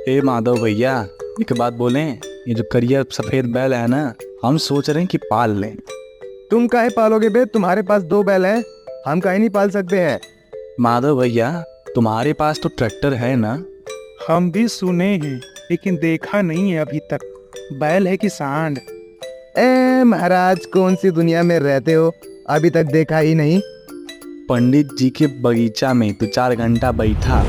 ए माधव भैया, एक बात बोलें। ये जो करिया सफेद बैल है ना, हम सोच रहे हैं कि पाल लें। तुम काहे पालोगे बे? तुम्हारे पास 2 बैल हैं, हम काहे नहीं पाल सकते हैं? माधव भैया, तुम्हारे पास तो ट्रैक्टर है ना? हम भी सुने हैं लेकिन देखा नहीं है अभी तक। बैल है कि सांड? ए महाराज, कौन सी दुनिया में रहते हो? अभी तक देखा ही नहीं। पंडित जी के बगीचा में 2-4 घंटा बैठा।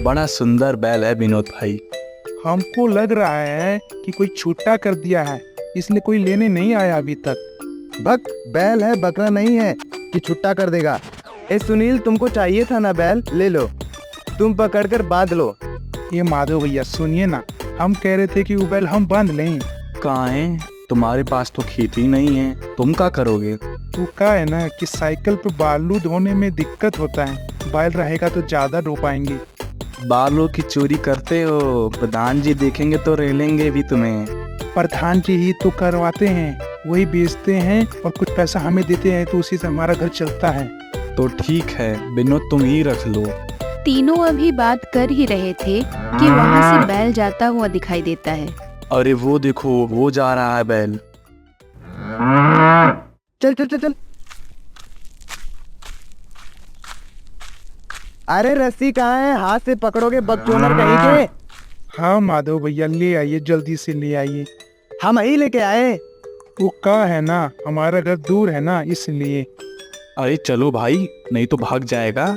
बड़ा सुंदर बैल है विनोद भाई। हमको लग रहा है कि कोई छूटा कर दिया है, इसलिए कोई लेने नहीं आया अभी तक। भक, बैल है, बकरा नहीं है कि छुट्टा कर देगा। ए सुनील, तुमको चाहिए था ना बैल? ले लो, तुम पकड़ कर बांध लो। ये माधव भैया सुनिए ना, हम कह रहे थे कि वो बैल हम बांध लें। कहाँ है? तुम्हारे पास तो खेती नहीं है, तुम क्या करोगे? वो क्या है ना कि साइकिल पे बालू धोने में दिक्कत होता है, बैल रहेगा तो ज्यादा ढो पाएंगे। बालों की चोरी करते हो, प्रधान जी देखेंगे तो रेलेंगे भी तुम्हें। प्रधान जी ही तो करवाते हैं, वही बेचते हैं और कुछ पैसा हमें देते हैं, तो उसी से हमारा घर चलता है। तो ठीक है विनोद, तुम ही रख लो। तीनों अभी बात कर ही रहे थे कि वहाँ से बैल जाता हुआ दिखाई देता है। अरे वो देखो, वो जा रहा है बैल। चल चल चल चल। अरे रस्सी कहाँ है? हाथ से पकड़ोगे बकचोदर कहीं के। हाँ माधव भैया, ले आइए, जल्दी से ले आइए। हम ही लेके आए। वो क्या है ना, हमारा घर दूर है ना, इसलिए। अरे चलो भाई, नहीं तो भाग जाएगा।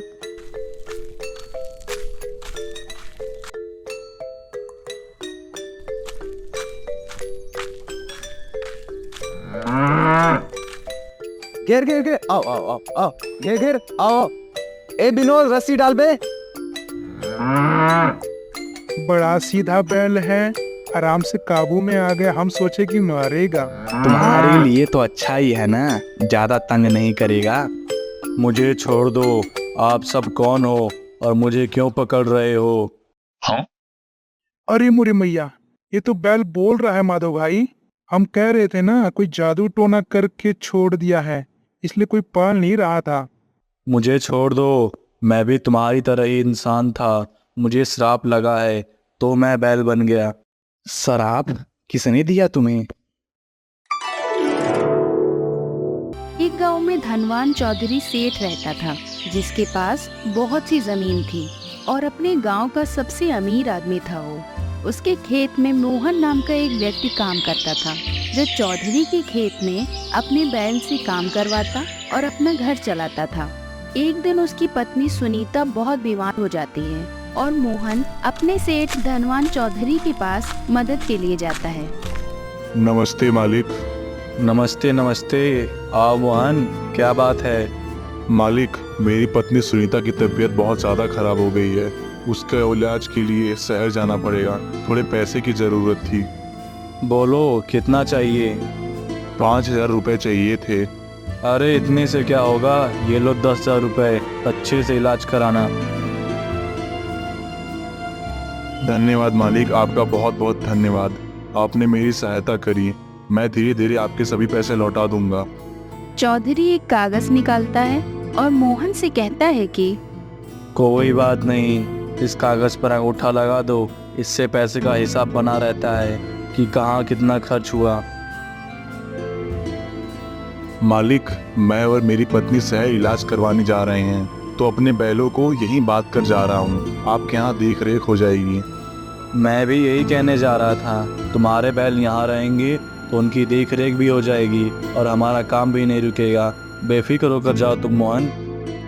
घेर घेर घेर, आओ आओ आओ आओ, घेर घेर आओ। ए विनोद, रस्सी डाल बे। बड़ा सीधा बैल है, आराम से काबू में आ गया। हम सोचे कि मारेगा। तुम्हारे लिए तो अच्छा ही है ना, ज्यादा तंग नहीं करेगा। मुझे छोड़ दो। आप सब कौन हो और मुझे क्यों पकड़ रहे हो? अरे मुरे मैया, ये तो बैल बोल रहा है माधव भाई। हम कह रहे थे ना, कोई जादू टोना करके छोड़ दिया है, इसलिए कोई पाल नहीं रहा था। मुझे छोड़ दो, मैं भी तुम्हारी तरह ही इंसान था। मुझे श्राप लगा है तो मैं बैल बन गया। श्राप किसने दिया तुम्हें? एक गांव में धनवान चौधरी सेठ रहता था, जिसके पास बहुत सी जमीन थी और अपने गांव का सबसे अमीर आदमी था वो। उसके खेत में मोहन नाम का एक व्यक्ति काम करता था, जो चौधरी के खेत में अपने बैल से काम करवाता और अपना घर चलाता था। एक दिन उसकी पत्नी सुनीता बहुत बीमार हो जाती है और मोहन अपने सेठ धनवान चौधरी के पास मदद के लिए जाता है। नमस्ते मालिक। नमस्ते नमस्ते। आओ मोहन, क्या बात है? मालिक, मेरी पत्नी सुनीता की तबीयत बहुत ज़्यादा खराब हो गई है। उसके इलाज के लिए शहर जाना पड़ेगा। थोड़े पैसे की ज़रूरत थी। बोलो, कितना चाहिए? 5,000 रुपये चाहिए थे। अरे इतने से क्या होगा, ये लो 10,000 रुपये, अच्छे से इलाज कराना। धन्यवाद मालिक, आपका बहुत बहुत धन्यवाद। आपने मेरी सहायता करी। मैं धीरे धीरे आपके सभी पैसे लौटा दूंगा। चौधरी एक कागज निकालता है और मोहन से कहता है कि कोई बात नहीं, इस कागज पर अंगूठा लगा दो। इससे पैसे का हिसाब बना रहता है कि कहाँ कितना खर्च हुआ। मालिक, मैं और मेरी पत्नी शहर इलाज करवाने जा रहे हैं, तो अपने बैलों को यहीं बात कर जा रहा हूँ। आपके यहाँ देख रेख हो जाएगी। मैं भी यही कहने जा रहा था, तुम्हारे बैल यहाँ रहेंगे तो उनकी देख रेख भी हो जाएगी और हमारा काम भी नहीं रुकेगा। बेफिक्र होकर जाओ तुम मोहन।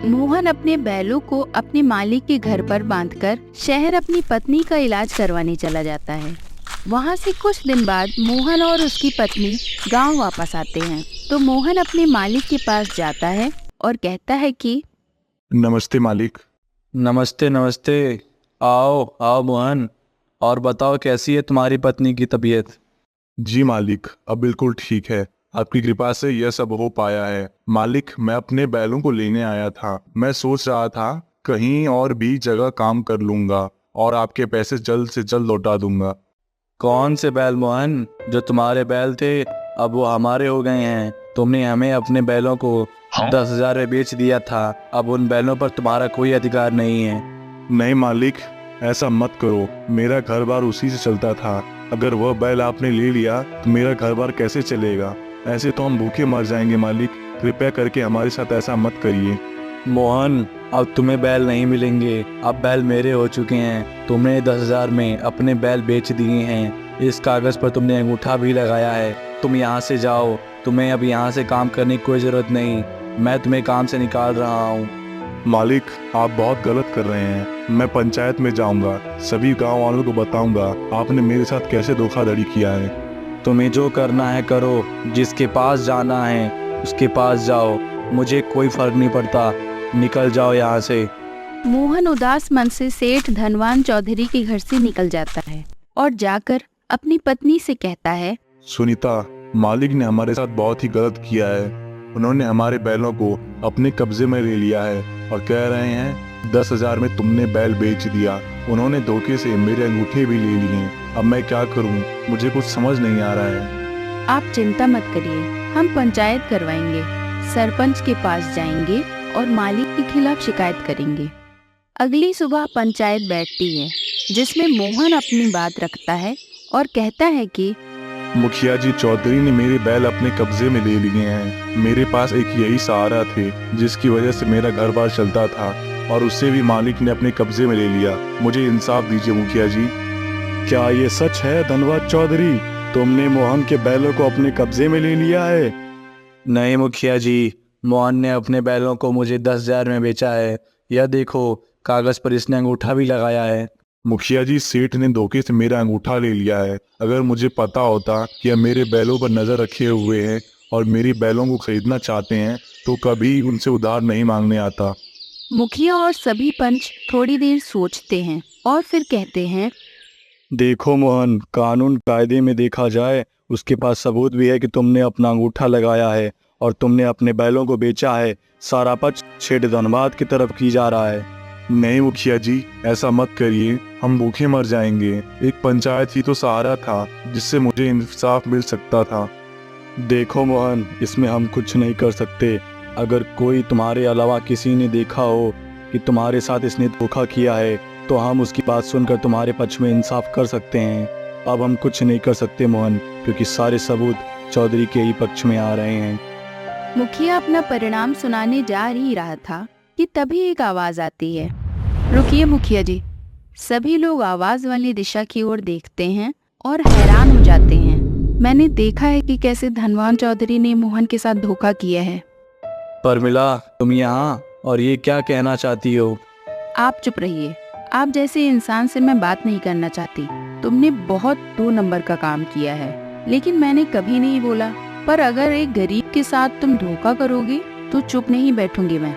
मोहन अपने बैलों को अपने मालिक के घर पर बांधकर शहर अपनी पत्नी का इलाज करवाने चला जाता है। वहाँ से कुछ दिन बाद मोहन और उसकी पत्नी गांव वापस आते हैं, तो मोहन अपने मालिक के पास जाता है और कहता है कि नमस्ते मालिक। नमस्ते नमस्ते। आओ आओ मोहन, और बताओ कैसी है तुम्हारी पत्नी की तबीयत? जी मालिक, अब बिल्कुल ठीक है। आपकी कृपा से यह सब हो पाया है। मालिक, मैं अपने बैलों को लेने आया था। मैं सोच रहा था कहीं और भी जगह काम कर लूंगा और आपके पैसे जल्द से जल्द लौटा दूंगा। कौन से बैल मोहन? जो तुम्हारे बैल थे अब वो हमारे हो गए हैं। तुमने हमें अपने बैलों को 10,000 में बेच दिया था। अब उन बैलों पर तुम्हारा कोई अधिकार नहीं है। नहीं मालिक, ऐसा मत करो, मेरा घर बार उसी से चलता था। अगर वह बैल आपने ले लिया तो मेरा घर बार कैसे चलेगा? ऐसे तो हम भूखे मर जाएंगे मालिक, कृपया करके हमारे साथ ऐसा मत करिए। मोहन, अब तुम्हें बैल नहीं मिलेंगे, अब बैल मेरे हो चुके हैं। तुमने 10,000 में अपने बैल बेच दिए हैं। इस कागज़ पर तुमने अंगूठा भी लगाया है। तुम यहाँ से जाओ, तुम्हें अब यहाँ से काम करने की कोई ज़रूरत नहीं। मैं तुम्हें काम से निकाल रहा हूँ। मालिक, आप बहुत गलत कर रहे हैं। मैं पंचायत में जाऊंगा, सभी गांव वालों को बताऊंगा आपने मेरे साथ कैसे धोखाधड़ी किया है। तुम्हें जो करना है करो, जिसके पास जाना है उसके पास जाओ, मुझे कोई फर्क नहीं पड़ता। निकल जाओ यहाँ से। मोहन उदास मन से सेठ धनवान चौधरी के घर से निकल जाता है और जाकर अपनी पत्नी से कहता है, सुनीता, मालिक ने हमारे साथ बहुत ही गलत किया है। उन्होंने हमारे बैलों को अपने कब्जे में ले लिया है और कह रहे हैं 10,000 में तुमने बैल बेच दिया। उन्होंने धोखे से मेरे अंगूठे भी ले लिए। अब मैं क्या करूं? मुझे कुछ समझ नहीं आ रहा है। आप चिंता मत करिए, हम पंचायत करवाएंगे, सरपंच के पास जाएंगे और मालिक के खिलाफ शिकायत करेंगे। अगली सुबह पंचायत बैठती है जिसमें मोहन अपनी बात रखता है और कहता है कि मुखिया जी, चौधरी ने मेरे बैल अपने कब्जे में ले लिए हैं। मेरे पास एक यही सहारा थे जिसकी वजह से मेरा घर बार चलता था और उससे भी मालिक ने अपने कब्जे में ले लिया। मुझे इंसाफ दीजिए मुखिया जी। क्या ये सच है धनवान चौधरी? तुमने मोहन के बैलों को अपने कब्जे में ले लिया है? नहीं मुखिया जी, मोहन ने अपने बैलों को मुझे 10,000 में बेचा है। यह देखो, कागज पर इसने अंगूठा भी लगाया है। मुखिया जी, सेठ ने धोखे से मेरा अंगूठा ले लिया है। अगर मुझे पता होता कि यह मेरे बैलों पर नजर रखे हुए हैं और मेरी बैलों को खरीदना चाहते हैं तो कभी उनसे उधार नहीं मांगने आता। मुखिया और सभी पंच थोड़ी देर सोचते हैं और फिर कहते हैं, देखो मोहन, कानून कायदे में देखा जाए उसके पास सबूत भी है कि तुमने अपना अंगूठा लगाया है और तुमने अपने बैलों को बेचा है। सारा पक्ष सेठ धनबाद की तरफ की जा रहा है। नहीं मुखिया जी, ऐसा मत करिए, हम भूखे मर जाएंगे। एक पंचायत ही तो सहारा था जिससे मुझे इंसाफ मिल सकता था। देखो मोहन, इसमें हम कुछ नहीं कर सकते। अगर कोई तुम्हारे अलावा किसी ने देखा हो कि तुम्हारे साथ इसने धोखा किया है तो हम उसकी बात सुनकर तुम्हारे पक्ष में इंसाफ कर सकते हैं। अब हम कुछ नहीं कर सकते मोहन, क्योंकि सारे सबूत चौधरी के ही पक्ष में आ रहे हैं। मुखिया अपना परिणाम सुनाने जा ही रहा था कि तभी एक आवाज आती है, रुकिए मुखिया जी। सभी लोग आवाज वाली दिशा की ओर देखते हैं और हैरान हो जाते हैं। मैंने देखा है कि कैसे धनवान चौधरी ने मोहन के साथ धोखा किया है। परमिला, तुम यहाँ और ये क्या कहना चाहती हो? आप चुप रहिए, आप जैसे इंसान से मैं बात नहीं करना चाहती। तुमने बहुत 2 नंबर का काम किया है, लेकिन मैंने कभी नहीं बोला। पर अगर एक गरीब के साथ तुम धोखा करोगे तो चुप नहीं बैठूंगी मैं।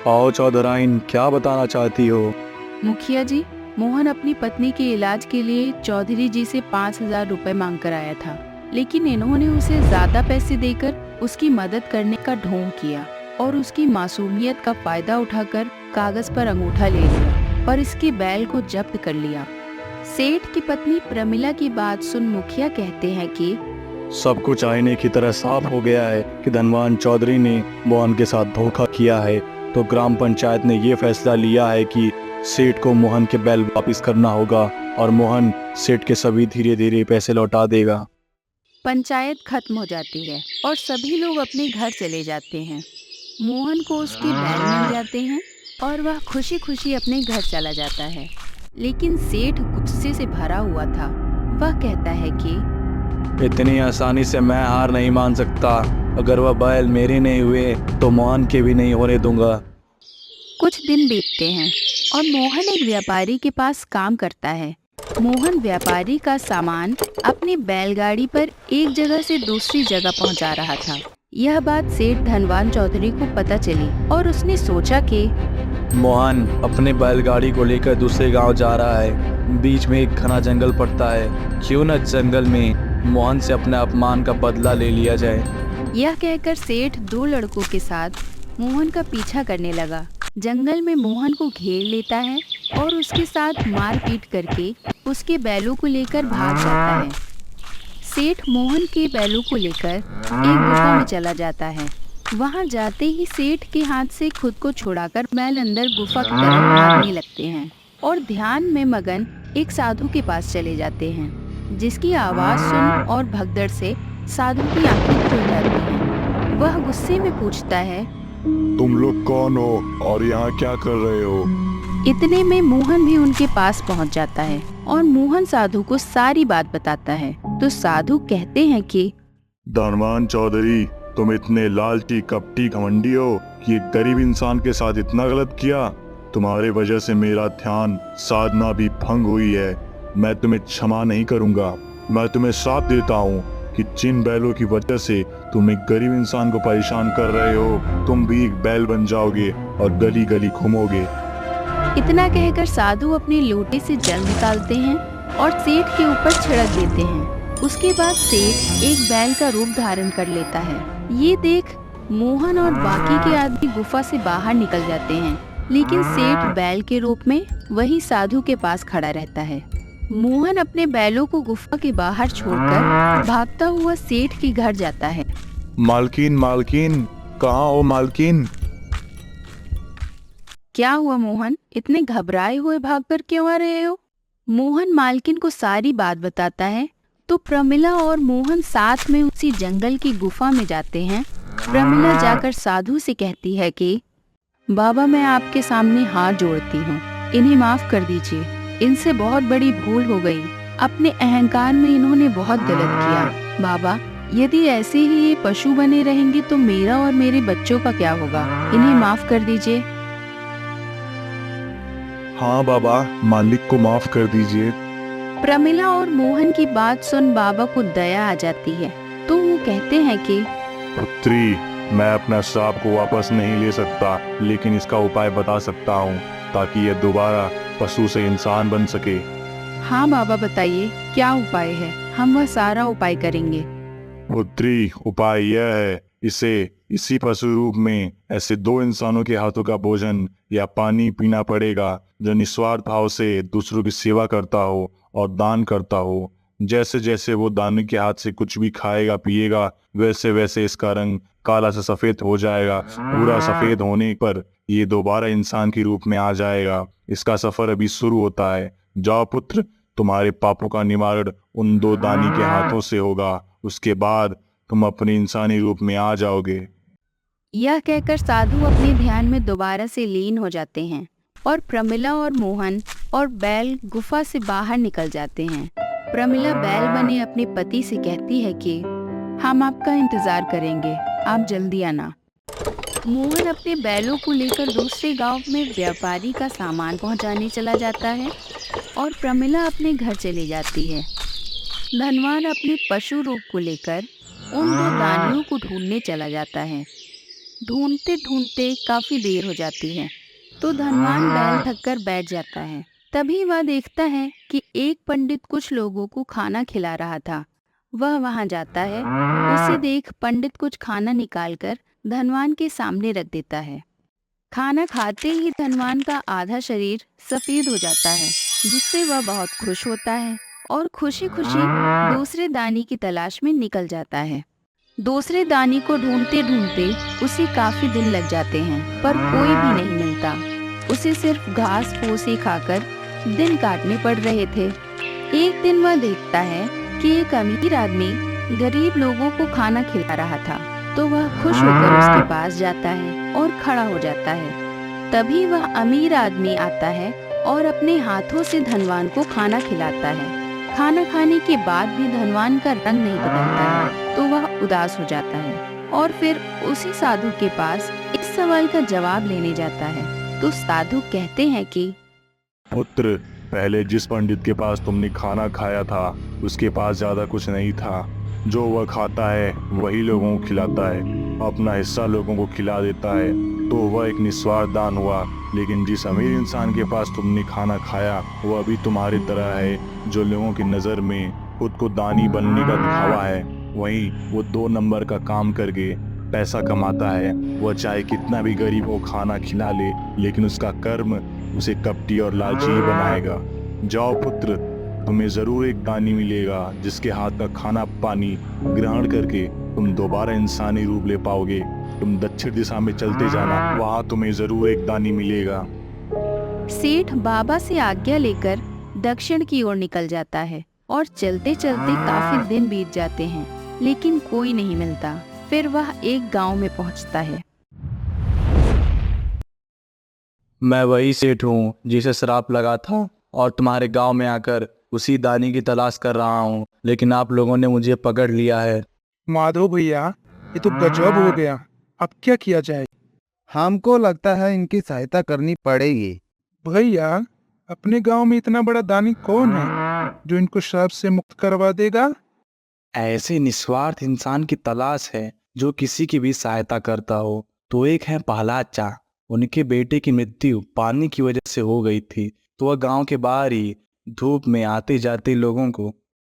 आओ चौधराइन, क्या बताना चाहती हो? मुखिया जी, मोहन अपनी पत्नी के इलाज के लिए चौधरी जी से 5,000 रुपए मांग कर आया था, लेकिन इन्होंने उसे ज्यादा पैसे देकर उसकी मदद करने का ढोंग किया और उसकी मासूमियत का फायदा उठाकर कागज पर अंगूठा ले लिया और इसके बैल को जब्त कर लिया। सेठ की पत्नी प्रमिला की बात सुन मुखिया कहते हैं कि सब कुछ आईने की तरह साफ हो गया है कि धनवान चौधरी ने मोहन के साथ धोखा किया है। तो ग्राम पंचायत ने ये फैसला लिया है कि सेठ को मोहन के बैल वापस करना होगा और मोहन सेठ के सभी धीरे धीरे पैसे लौटा देगा। पंचायत खत्म हो जाती है और सभी लोग अपने घर चले जाते हैं। मोहन को उसके बैल मिल जाते हैं और वह खुशी खुशी अपने घर चला जाता है। लेकिन सेठ गुस्से से भरा हुआ था। वह कहता है कि इतनी आसानी से मैं हार नहीं मान सकता। अगर वह बैल मेरे नहीं हुए तो मोहन के भी नहीं होने दूंगा। कुछ दिन बीतते हैं और मोहन एक व्यापारी के पास काम करता है। मोहन व्यापारी का सामान अपनी बैलगाड़ी पर एक जगह से दूसरी जगह पहुंचा रहा था। यह बात सेठ धनवान चौधरी को पता चली और उसने सोचा कि मोहन अपने बैलगाड़ी को लेकर दूसरे गांव जा रहा है। बीच में एक घना जंगल पड़ता है, क्यों न जंगल में मोहन से अपने अपमान का बदला ले लिया जाए। यह कहकर सेठ 2 लड़कों के साथ मोहन का पीछा करने लगा। जंगल में मोहन को घेर लेता है और उसके साथ मारपीट करके उसके बैलों को लेकर भाग जाता है। सेठ मोहन के बैलों को लेकर एक गुफा में चला जाता है। वहां जाते ही सेठ के हाथ से खुद को छुड़ाकर बैल अंदर गुफा की तरफ भागने लगते हैं। और ध्यान में मगन एक साधु के पास चले जाते हैं, जिसकी आवाज सुन और भगदड़ से साधु की आंखें खुल जाती हैं। वह गुस्से में पूछता है, तुम लोग कौन हो और यहाँ क्या कर रहे हो? इतने में मोहन भी उनके पास पहुंच जाता है और मोहन साधु को सारी बात बताता है। तो साधु कहते हैं कि धनवान चौधरी, तुम इतने लालची कपटी घमंडी हो कि एक गरीब इंसान के साथ इतना गलत किया। तुम्हारे वजह से मेरा ध्यान साधना भी भंग हुई है। मैं तुम्हें क्षमा नहीं करूंगा। मैं तुम्हें श्राप देता हूँ कि जिन बैलों की वजह से तुम एक गरीब इंसान को परेशान कर रहे हो, तुम भी एक बैल बन जाओगे और गली गली घूमोगे। इतना कहकर साधु अपने लोटे से जल निकालते हैं और सेठ के ऊपर छिड़क देते हैं। उसके बाद सेठ एक बैल का रूप धारण कर लेता है। ये देख मोहन और बाकी के आदमी गुफा से बाहर निकल जाते हैं, लेकिन सेठ बैल के रूप में वही साधु के पास खड़ा रहता है। मोहन अपने बैलों को गुफा के बाहर छोड़कर भागता हुआ सेठ के घर जाता है। मालकिन, मालकिन, कहाँ हो मालकिन? क्या हुआ मोहन, इतने घबराए हुए भागकर क्यों आ रहे हो? मोहन मालकिन को सारी बात बताता है। तो प्रमिला और मोहन साथ में उसी जंगल की गुफा में जाते हैं। प्रमिला जाकर साधु से कहती है कि बाबा, मैं आपके सामने हाथ जोड़ती हूँ, इन्हें माफ कर दीजिए। इनसे बहुत बड़ी भूल हो गई। अपने अहंकार में इन्होंने बहुत गलत किया। बाबा, यदि ऐसे ही ये पशु बने रहेंगे तो मेरा और मेरे बच्चों का क्या होगा? इन्हें माफ कर दीजिए। हाँ बाबा, मालिक को माफ कर दीजिए। प्रमिला और मोहन की बात सुन बाबा को दया आ जाती है। तो वो कहते हैं कि पुत्री, मैं अपना श्राप को वापस नहीं ले सकता, लेकिन इसका उपाय बता सकता हूँ ताकि यह दोबारा पशु से इंसान बन सके। हाँ बाबा, बताइए क्या उपाय है, हम वह सारा उपाय करेंगे। पुत्री, उपाय यह है, इसे इसी पशु रूप में ऐसे 2 इंसानों के हाथों का भोजन या पानी पीना पड़ेगा जो निस्वार्थ भाव से दूसरों की सेवा करता हो और दान करता हो। जैसे जैसे वो दानी के हाथ से कुछ भी खाएगा पिएगा, वैसे वैसे इसका रंग काला से सफेद हो जाएगा। पूरा सफेद होने पर ये दोबारा इंसान के रूप में आ जाएगा। इसका सफर अभी शुरू होता है। जाओ पुत्र, तुम्हारे पापों का निवारण उन 2 दानी के हाथों से होगा। उसके बाद तुम अपने इंसानी रूप में आ जाओगे। यह कहकर साधु अपने ध्यान में दोबारा से लीन हो जाते हैं और प्रमिला और मोहन और बैल गुफा से बाहर निकल जाते हैं। प्रमिला बैल बने अपने पति से कहती है कि हम आपका इंतजार करेंगे, आप जल्दी आना। मोहन अपने बैलों को लेकर दूसरे गांव में व्यापारी का सामान पहुंचाने चला जाता है और प्रमिला अपने घर चली जाती है। धनवान अपने पशु रूप को लेकर उन 2 दानियों को ढूंढने चला जाता है। ढूंढते ढूंढते काफी देर हो जाती है तो धनवान बैल थक कर बैठ जाता है। तभी वह देखता है कि एक पंडित कुछ लोगों को खाना खिला रहा था। वह वहां जाता है। उसे देख पंडित कुछ खाना निकालकर धनवान के सामने रख देता है। खाना खाते ही धनवान का आधा शरीर सफेद हो जाता है, जिससे वह बहुत खुश होता है और खुशी खुशी दूसरे दानी की तलाश में निकल जाता है। दूसरे दानी को ढूंढते ढूंढते उसे काफी दिन लग जाते हैं, पर कोई भी नहीं मिलता। उसे सिर्फ घास फूसे खाकर दिन काटने पड़ रहे थे। एक दिन वह देखता है कि एक अमीर आदमी गरीब लोगों को खाना खिला रहा था, तो वह खुश होकर उसके पास जाता है और खड़ा हो जाता है। तभी वह अमीर आदमी आता है और अपने हाथों से धनवान को खाना खिलाता है। खाना खाने के बाद भी धनवान का रंग नहीं बदलता है, तो वह उदास हो जाता है और फिर उसी साधु के पास इस सवाल का जवाब लेने जाता है। तो साधु कहते हैं कि पुत्र, पहले जिस पंडित के पास तुमने खाना खाया था उसके पास ज्यादा कुछ नहीं था। जो वह खाता है वही लोगों को खिलाता है, अपना हिस्सा लोगों को खिला देता है, तो वह एक निस्वार्थ दान हुआ। लेकिन जिस अमीर इंसान के पास तुमने खाना खाया वह अभी तुम्हारी तरह है, जो लोगों की नज़र में खुद को दानी बनने का दिखावा है। वहीं वो 2 नंबर का काम करके पैसा कमाता है। वह चाहे कितना भी गरीब हो खाना खिला ले, लेकिन उसका कर्म उसे कपटी और लालची ही बनाएगा। जाओ पुत्र, तुम्हें जरूर एक दानी मिलेगा जिसके हाथ का खाना पानी ग्रहण करके तुम दोबारा इंसानी रूप ले पाओगे। तुम दक्षिण दिशा में चलते जाना, वहाँ तुम्हें जरूर एक दानी मिलेगा। सेठ बाबा से आज्ञा लेकर दक्षिण की ओर निकल जाता है और चलते चलते काफी दिन बीत जाते हैं, लेकिन कोई नहीं मिलता। फिर वह एक गांव में पहुंचता है। मैं वही सेठ हूँ जिसे श्राप लगा था और तुम्हारे गांव में आकर उसी दानी की तलाश कर रहा हूँ, लेकिन आप लोगों ने मुझे पकड़ लिया है। माधव भैया, ये तो गजब हो गया। अब क्या किया जाए? हमको लगता है इनकी सहायता करनी पड़ेगी। भैया, अपने गांव में इतना बड़ा दानी कौन है जो इनको श्राप से मुक्त करवा देगा? ऐसे निस्वार्थ इंसान की तलाश है जो किसी की भी सहायता करता हो। तो एक है प्रहलाद चा। उनके बेटे की मृत्यु पानी की वजह से हो गई थी, तो वह गांव के बाहर ही धूप में आते जाते लोगों को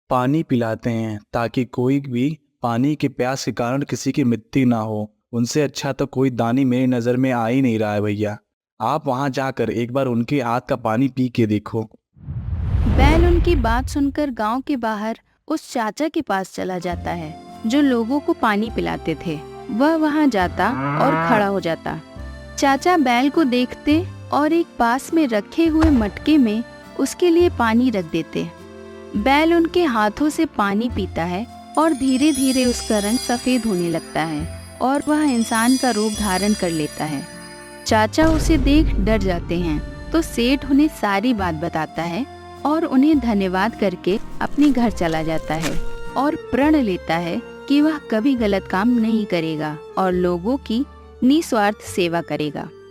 पानी पिलाते हैं ताकि कोई भी पानी के प्यास के कारण किसी की मृत्यु ना हो। उनसे अच्छा तो कोई दानी मेरी नज़र में आ ही नहीं रहा है भैया। आप वहां जाकर एक बार उनके हाथ का पानी पी के देखो। बैल उनकी बात सुनकर गांव के बाहर उस चाचा के पास चला जाता है जो लोगों को पानी पिलाते थे। वह वहां जाता और खड़ा हो जाता। चाचा बैल को देखते और एक पास में रखे हुए मटके में उसके लिए पानी रख देते। बैल उनके हाथों से पानी पीता है और धीरे धीरे उसका रंग सफेद होने लगता है और वह इंसान का रूप धारण कर लेता है। चाचा उसे देख डर जाते हैं, तो सेठ उन्हें सारी बात बताता है और उन्हें धन्यवाद करके अपने घर चला जाता है और प्रण लेता है कि वह कभी गलत काम नहीं करेगा और लोगों की निस्वार्थ सेवा करेगा।